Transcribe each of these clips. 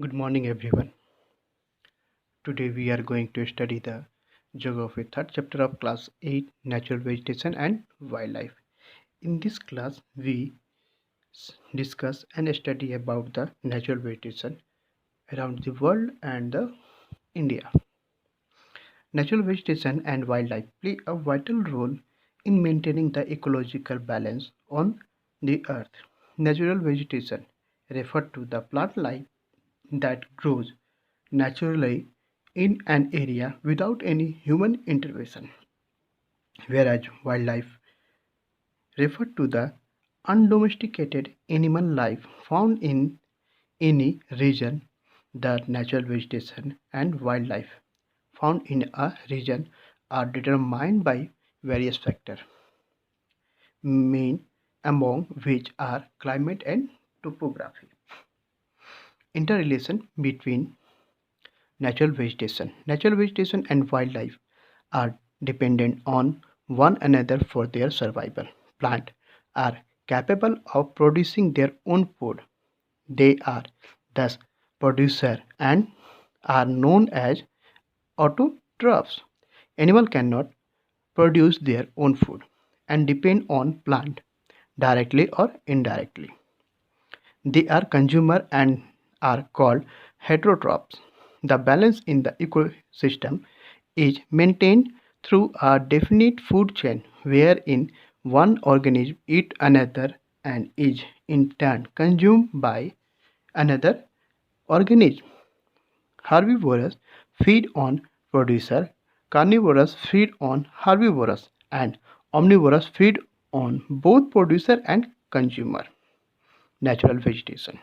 Good morning, everyone. Today we are going to study the Geography third chapter of class 8 Natural Vegetation and Wildlife. In this class, we discuss and study about the natural vegetation around the world and the India. Natural vegetation and wildlife play a vital role in maintaining the ecological balance on the earth. Natural vegetation refer to the plant life that grows naturally in an area without any human intervention, whereas wildlife refer to the undomesticated animal life found in any region. The natural vegetation and wildlife found in a region are determined by various factors, main among which are climate and topography. Interrelation between Natural vegetation and wildlife are dependent on one another for their survival. Plants are capable of producing their own food. They are thus producer and are known as autotrophs. Animals cannot produce their own food and depend on plant directly or indirectly. They are consumer and are called heterotrophs. The balance in the ecosystem is maintained through a definite food chain wherein one organism eats another and is in turn consumed by another organism. Herbivorous feed on producer, carnivorous feed on herbivorous, and omnivorous feed on both producer and consumer. Natural vegetation.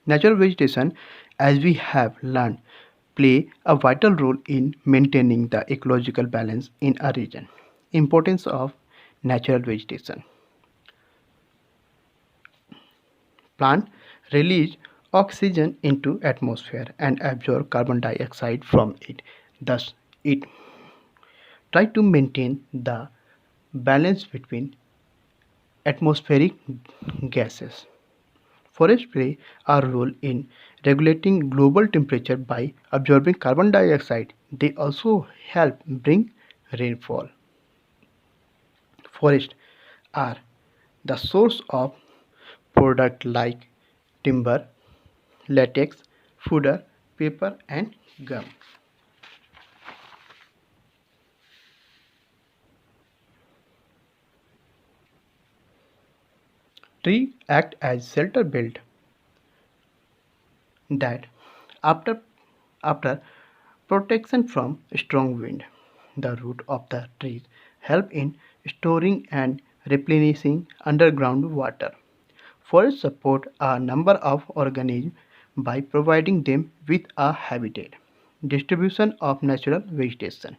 Natural vegetation, as we have learned, play a vital role in maintaining the ecological balance in a region. Importance of natural vegetation. Plant release oxygen into atmosphere and absorb carbon dioxide from it. Thus, it try to maintain the balance between atmospheric gases. Forests play a role in regulating global temperature by absorbing carbon dioxide. They also help bring rainfall. Forests are the source of products like timber, latex, fodder, paper, and gum. Trees act as shelter belt that after after protection from strong wind. The root of the trees help in storing and replenishing underground water. Forests support a number of organisms by providing them with a habitat. Distribution of natural vegetation.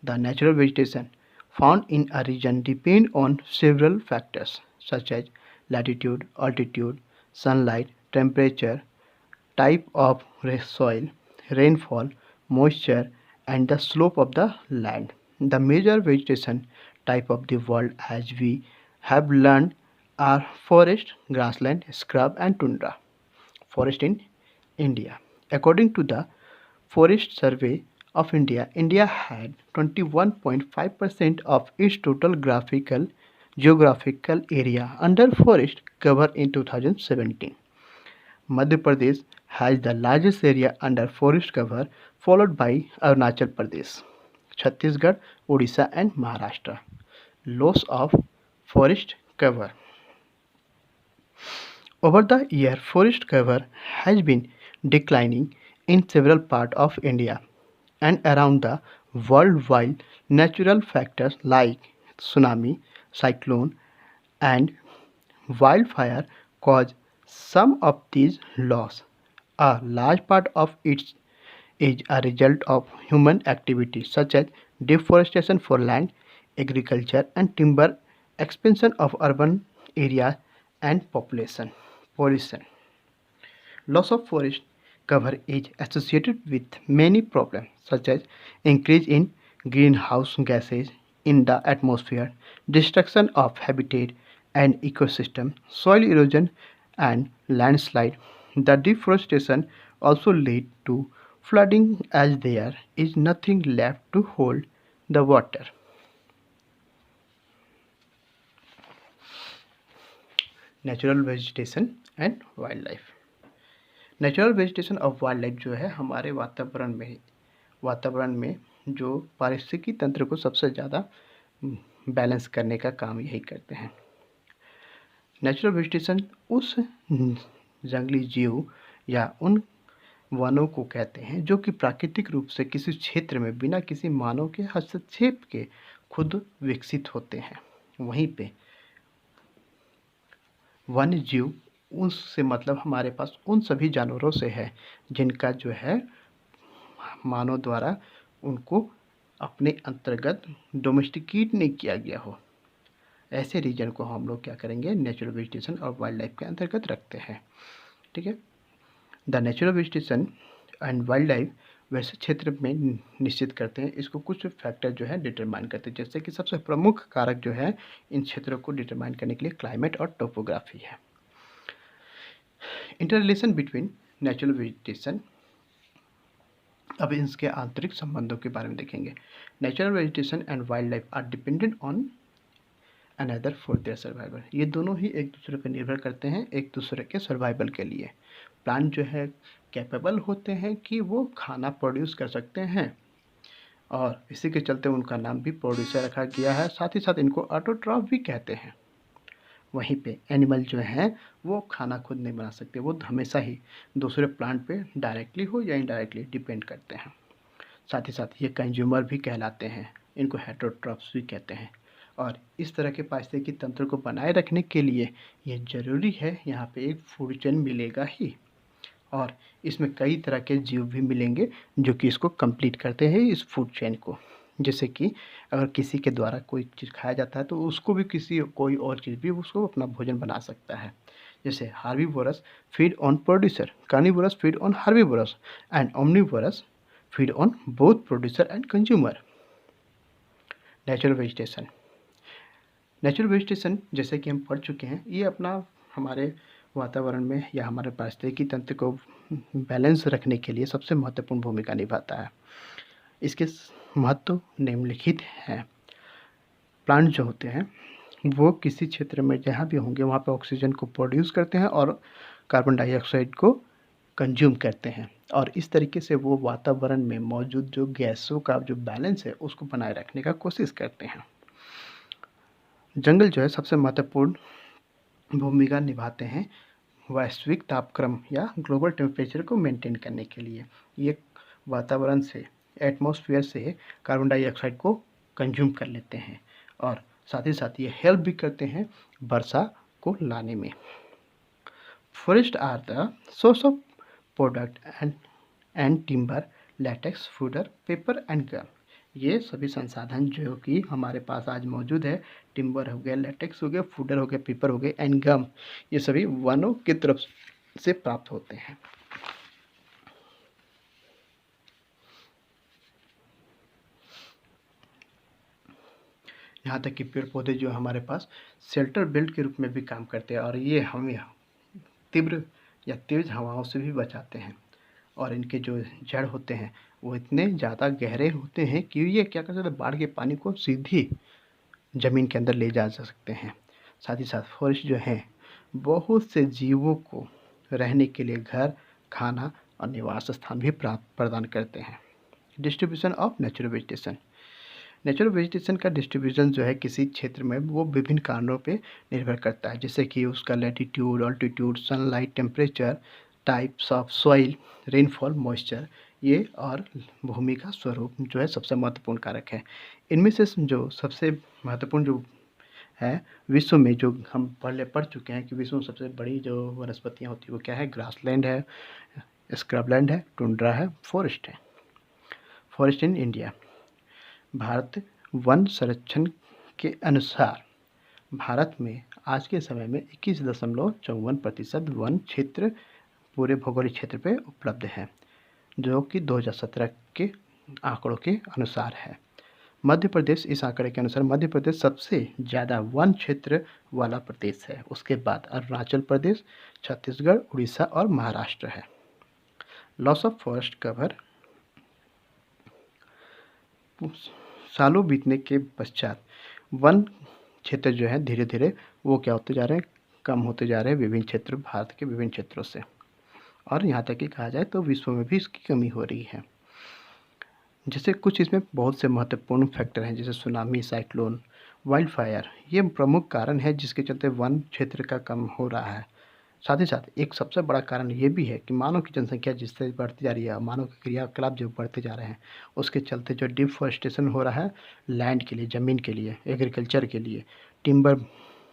The natural vegetation found in a region depend on several factors such as latitude, altitude, sunlight, temperature, type of soil, rainfall, moisture, and the slope of the land. The major vegetation type of the world, as we have learned, are forest, grassland, scrub, and tundra. Forest in India. According to the Forest Survey of India, India had 21.5% of its total geographical area under forest cover in 2017. Madhya Pradesh has the largest area under forest cover, followed by Arunachal Pradesh, Chhattisgarh, Odisha, and Maharashtra. Loss of forest cover. Over the year, forest cover has been declining in several parts of India and around the world while natural factors like tsunami, cyclone, and wildfire cause some of these loss. A large part of it is a result of human activities such as deforestation for land, agriculture, and timber expansion of urban areas and population pollution. Loss of forest cover is associated with many problems such as increase in greenhouse gases in the atmosphere, destruction of habitat and ecosystem, soil erosion and landslide, The deforestation also lead to flooding as there is nothing left to hold the water. Natural vegetation and wild life. Natural vegetation और wild life जो है हमारे वातावरण में जो पारिस्थितिकी तंत्र को सबसे ज़्यादा बैलेंस करने का काम यही करते हैं। नेचुरल वेजिटेशन उस जंगली जीव या उन वनों को कहते हैं जो कि प्राकृतिक रूप से किसी क्षेत्र में बिना किसी मानव के हस्तक्षेप के खुद विकसित होते हैं। वहीं पे वन्य जीव उससे मतलब हमारे पास उन सभी जानवरों से है जिनका जो है मानव द्वारा उनको अपने अंतर्गत डोमेस्टिकेट नहीं किया गया हो। ऐसे रीजन को हम लोग क्या करेंगे, नेचुरल वेजिटेशन और वाइल्ड लाइफ के अंतर्गत रखते हैं। ठीक है। The natural vegetation and wild life वैसे क्षेत्र में निश्चित करते हैं, इसको कुछ फैक्टर जो है डिटरमाइन करते हैं, जैसे कि सबसे प्रमुख कारक जो है इन क्षेत्रों को डिटरमाइन करने के लिए क्लाइमेट और टोपोग्राफी है। Inter relation between natural vegetation, अब इसके आंतरिक संबंधों के बारे में देखेंगे। Natural vegetation and wild life are dependent on another for their survival. ये दोनों ही एक दूसरे पर निर्भर करते हैं एक दूसरे के सर्वाइवल के लिए। प्लांट जो है कैपेबल होते हैं कि वो खाना प्रोड्यूस कर सकते हैं और इसी के चलते उनका नाम भी प्रोड्यूसर रखा गया है। साथ ही साथ इनको ऑटोट्रॉफ भी कहते हैं। वहीं पे एनिमल जो हैं वो खाना खुद नहीं बना सकते, वो हमेशा ही दूसरे प्लांट पे डायरेक्टली हो या इनडायरेक्टली डिपेंड करते हैं। साथ ही साथ ये कंज्यूमर भी कहलाते हैं, इनको हेटेरोट्रॉफ्स भी कहते हैं। और इस तरह के पारिस्थितिकी तंत्र को बनाए रखने के लिए ये ज़रूरी है यहाँ पे एक फूड चेन मिलेगा ही, और इसमें कई तरह के जीव भी मिलेंगे जो कि इसको कंप्लीट करते हैं इस फूड चेन को। जैसे कि अगर किसी के द्वारा कोई चीज़ खाया जाता है तो उसको भी कोई और चीज़ भी उसको अपना भोजन बना सकता है। जैसे herbivores feed on producer, carnivorous feed on herbivores and omnivorous feed on both producer and consumer. Natural vegetation, natural vegetation जैसे कि हम पढ़ चुके हैं, ये अपना हमारे वातावरण में या हमारे पारिस्थितिकी तंत्र को बैलेंस रखने के लिए सबसे महत्वपूर्ण भूमिका निभाता है। इसके महत्व निम्नलिखित हैं। प्लांट जो होते हैं वो किसी क्षेत्र में जहाँ भी होंगे वहाँ पे ऑक्सीजन को प्रोड्यूस करते हैं और कार्बन डाइऑक्साइड को कंज्यूम करते हैं, और इस तरीके से वो वातावरण में मौजूद जो गैसों का जो बैलेंस है उसको बनाए रखने का कोशिश करते हैं। जंगल जो है सबसे महत्वपूर्ण भूमिका निभाते हैं वैश्विक तापक्रम या ग्लोबल टेम्परेचर को मेंटेन करने के लिए। ये वातावरण से, एटमॉस्फेयर से कार्बन डाइऑक्साइड को कंज्यूम कर लेते हैं और साथ ही साथ ये हेल्प भी करते हैं वर्षा को लाने में। Forest are the source of product and timber, latex, fodder, paper and gum. ये सभी संसाधन जो कि हमारे पास आज मौजूद है, टिम्बर हो गया, लैटेक्स हो गया, फूडर हो गया, पेपर हो गया एंड गम, ये सभी वनों की तरफ से प्राप्त होते हैं। यहाँ तक कि पेड़ पौधे जो हमारे पास शेल्टर बेल्ट के रूप में भी काम करते हैं और ये हमें तीव्र या तेज हवाओं से भी बचाते हैं। और इनके जो जड़ होते हैं वो इतने ज़्यादा गहरे होते हैं कि ये क्या कर सकते हैं, बाढ़ के पानी को सीधी ज़मीन के अंदर ले जा सकते हैं। साथ ही साथ फॉरेस्ट जो है बहुत से जीवों को रहने के लिए घर, खाना और निवास स्थान भी प्रदान करते हैं। Distribution of natural vegetation, natural vegetation का डिस्ट्रीब्यूशन जो है किसी क्षेत्र में वो विभिन्न कारणों पे निर्भर करता है, जैसे कि उसका latitude, altitude, sunlight, temperature, types of soil, rainfall, moisture, ये और भूमि का स्वरूप जो है सबसे महत्वपूर्ण कारक है। इनमें से जो सबसे महत्वपूर्ण जो है विश्व में, जो हम पहले पढ़ चुके हैं कि विश्व में सबसे बड़ी जो वनस्पतियाँ होती हैं वो क्या है, ग्रासलैंड है, स्क्रबलैंड है, टुंड्रा है, फॉरेस्ट है। Forest in India, Bharat one संरक्षण के अनुसार भारत में आज के समय में 21.54% वन क्षेत्र पूरे भौगोलिक क्षेत्र पे उपलब्ध है, जो कि 2017 के आंकड़ों के अनुसार है। मध्य प्रदेश, इस आंकड़े के अनुसार मध्य प्रदेश सबसे ज़्यादा वन क्षेत्र वाला प्रदेश है। उसके बाद अरुणाचल प्रदेश, छत्तीसगढ़, उड़ीसा और महाराष्ट्र है। लॉस ऑफ फॉरेस्ट कवर, सालों बीतने के पश्चात वन क्षेत्र जो है धीरे धीरे वो क्या होते जा रहे हैं, कम होते जा रहे हैं विभिन्न क्षेत्र, भारत के विभिन्न क्षेत्रों से। और यहाँ तक कि कहा जाए तो विश्व में भी इसकी कमी हो रही है। जैसे कुछ इसमें बहुत से महत्वपूर्ण फैक्टर हैं, जैसे सुनामी, साइक्लोन, वाइल्ड फायर, ये प्रमुख कारण है जिसके चलते वन क्षेत्र का कम हो रहा है। साथ ही साथ एक सबसे बड़ा कारण ये भी है कि मानव की जनसंख्या जिससे बढ़ती जा रही है, मानव के क्रियाकलाप जो बढ़ते जा रहे हैं, उसके चलते जो डिफॉरेस्टेशन हो रहा है लैंड के लिए, ज़मीन के लिए, एग्रीकल्चर के लिए, टिम्बर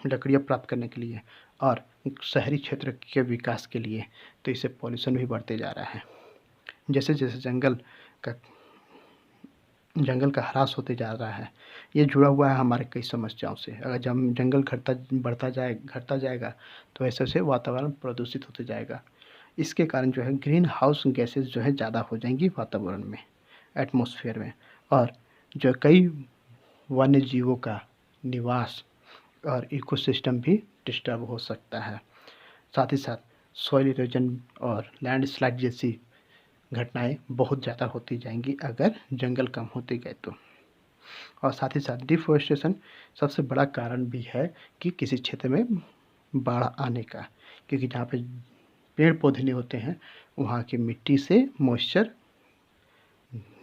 लकड़ियाँ प्राप्त करने के लिए और शहरी क्षेत्र के विकास के लिए, तो इससे पॉल्यूशन भी बढ़ते जा रहा है। जैसे जैसे जंगल का ह्रास होते जा रहा है, ये जुड़ा हुआ है हमारे कई समस्याओं से। अगर जंगल घटता जाएगा तो ऐसे से वातावरण प्रदूषित होते जाएगा। इसके कारण जो है ग्रीन हाउस गैसेस जो है ज़्यादा हो जाएंगी वातावरण में, एटमॉस्फेयर में, और जो कई वन्य जीवों का निवास और इकोसिस्टम भी डिस्टर्ब हो सकता है। साथ ही साथ सॉइल इरोजन और लैंडस्लाइड जैसी घटनाएं बहुत ज़्यादा होती जाएंगी अगर जंगल कम होते गए तो। और साथ ही साथ डिफॉरेस्टेशन सबसे बड़ा कारण भी है कि किसी क्षेत्र में बाढ़ आने का, क्योंकि जहाँ पे पेड़ पौधे नहीं होते हैं वहाँ की मिट्टी से मॉइस्चर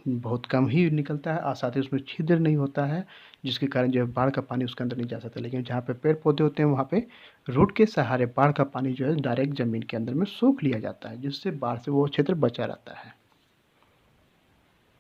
बहुत कम ही निकलता है और साथ ही उसमें छिद्र नहीं होता है, जिसके कारण जो है बाढ़ का पानी उसके अंदर नहीं जा सकता। लेकिन जहाँ पे पेड़ पौधे होते हैं वहाँ पे रूट के सहारे बाढ़ का पानी जो है डायरेक्ट ज़मीन के अंदर में सोख लिया जाता है, जिससे बाढ़ से वो क्षेत्र बचा रहता है।